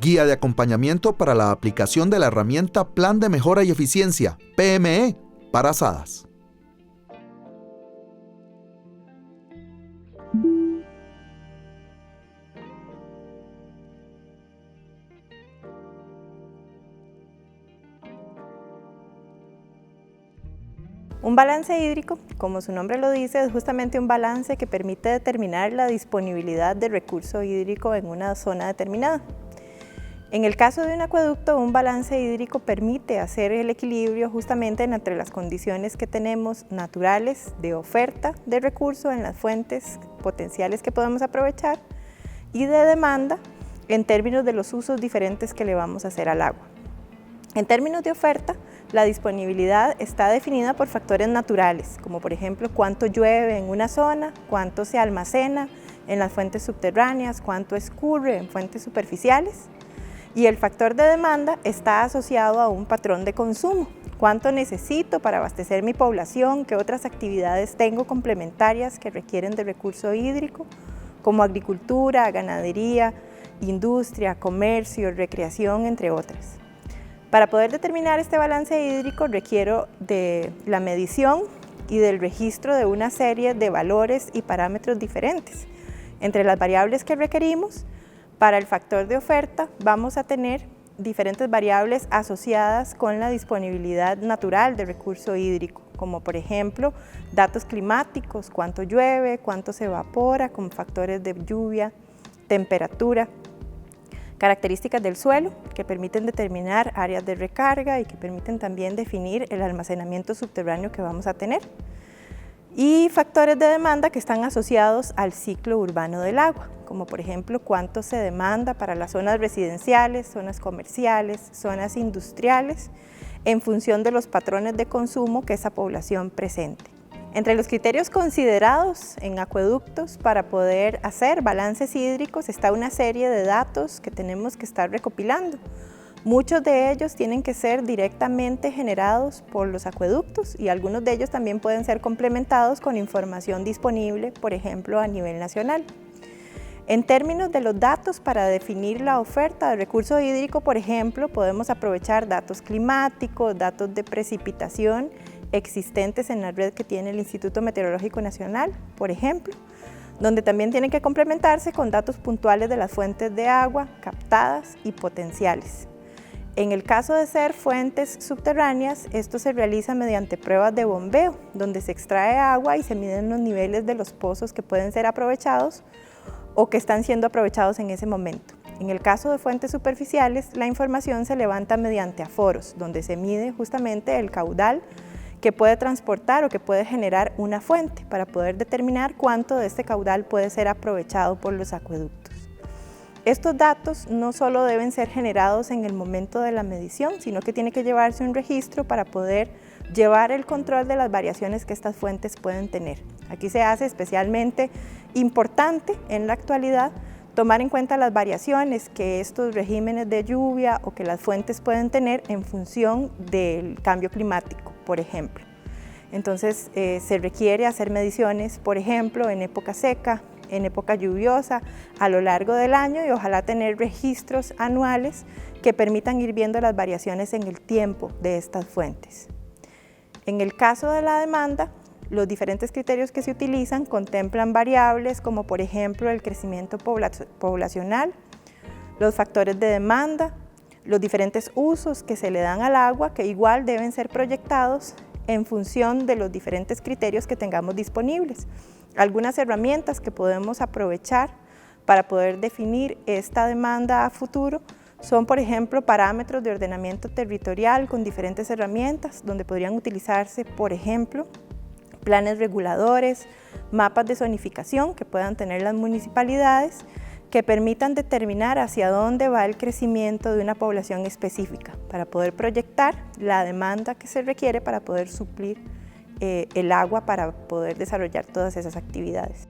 Guía de acompañamiento para la aplicación de la herramienta Plan de Mejora y Eficiencia, PME, para SADAS. Un balance hídrico, como su nombre lo dice, es justamente un balance que permite determinar la disponibilidad de recurso hídrico en una zona determinada. En el caso de un acueducto, un balance hídrico permite hacer el equilibrio justamente entre las condiciones que tenemos naturales de oferta de recurso en las fuentes potenciales que podemos aprovechar y de demanda en términos de los usos diferentes que le vamos a hacer al agua. En términos de oferta, la disponibilidad está definida por factores naturales, como por ejemplo cuánto llueve en una zona, cuánto se almacena en las fuentes subterráneas, cuánto escurre en fuentes superficiales. Y el factor de demanda está asociado a un patrón de consumo. ¿Cuánto necesito para abastecer mi población? ¿Qué otras actividades tengo complementarias que requieren de recurso hídrico? Como agricultura, ganadería, industria, comercio, recreación, entre otras. Para poder determinar este balance hídrico requiero de la medición y del registro de una serie de valores y parámetros diferentes. Entre las variables que requerimos, para el factor de oferta vamos a tener diferentes variables asociadas con la disponibilidad natural de recurso hídrico, como por ejemplo datos climáticos, cuánto llueve, cuánto se evapora, con factores de lluvia, temperatura, características del suelo que permiten determinar áreas de recarga y que permiten también definir el almacenamiento subterráneo que vamos a tener. Y factores de demanda que están asociados al ciclo urbano del agua, como por ejemplo cuánto se demanda para las zonas residenciales, zonas comerciales, zonas industriales, en función de los patrones de consumo que esa población presente. Entre los criterios considerados en acueductos para poder hacer balances hídricos está una serie de datos que tenemos que estar recopilando. Muchos de ellos tienen que ser directamente generados por los acueductos y algunos de ellos también pueden ser complementados con información disponible, por ejemplo, a nivel nacional. En términos de los datos para definir la oferta de recurso hídrico, por ejemplo, podemos aprovechar datos climáticos, datos de precipitación existentes en la red que tiene el Instituto Meteorológico Nacional, por ejemplo, donde también tienen que complementarse con datos puntuales de las fuentes de agua captadas y potenciales. En el caso de ser fuentes subterráneas, esto se realiza mediante pruebas de bombeo, donde se extrae agua y se miden los niveles de los pozos que pueden ser aprovechados o que están siendo aprovechados en ese momento. En el caso de fuentes superficiales, la información se levanta mediante aforos, donde se mide justamente el caudal que puede transportar o que puede generar una fuente para poder determinar cuánto de este caudal puede ser aprovechado por los acueductos. Estos datos no solo deben ser generados en el momento de la medición, sino que tiene que llevarse un registro para poder llevar el control de las variaciones que estas fuentes pueden tener. Aquí se hace especialmente importante en la actualidad tomar en cuenta las variaciones que estos regímenes de lluvia o que las fuentes pueden tener en función del cambio climático, por ejemplo. Entonces se requiere hacer mediciones, por ejemplo, en época seca, en época lluviosa, a lo largo del año y ojalá tener registros anuales que permitan ir viendo las variaciones en el tiempo de estas fuentes. En el caso de la demanda, los diferentes criterios que se utilizan contemplan variables como por ejemplo el crecimiento poblacional, los factores de demanda, los diferentes usos que se le dan al agua que igual deben ser proyectados en función de los diferentes criterios que tengamos disponibles. Algunas herramientas que podemos aprovechar para poder definir esta demanda a futuro son, por ejemplo, parámetros de ordenamiento territorial con diferentes herramientas donde podrían utilizarse, por ejemplo, planes reguladores, mapas de zonificación que puedan tener las municipalidades que permitan determinar hacia dónde va el crecimiento de una población específica para poder proyectar la demanda que se requiere para poder suplir el agua para poder desarrollar todas esas actividades.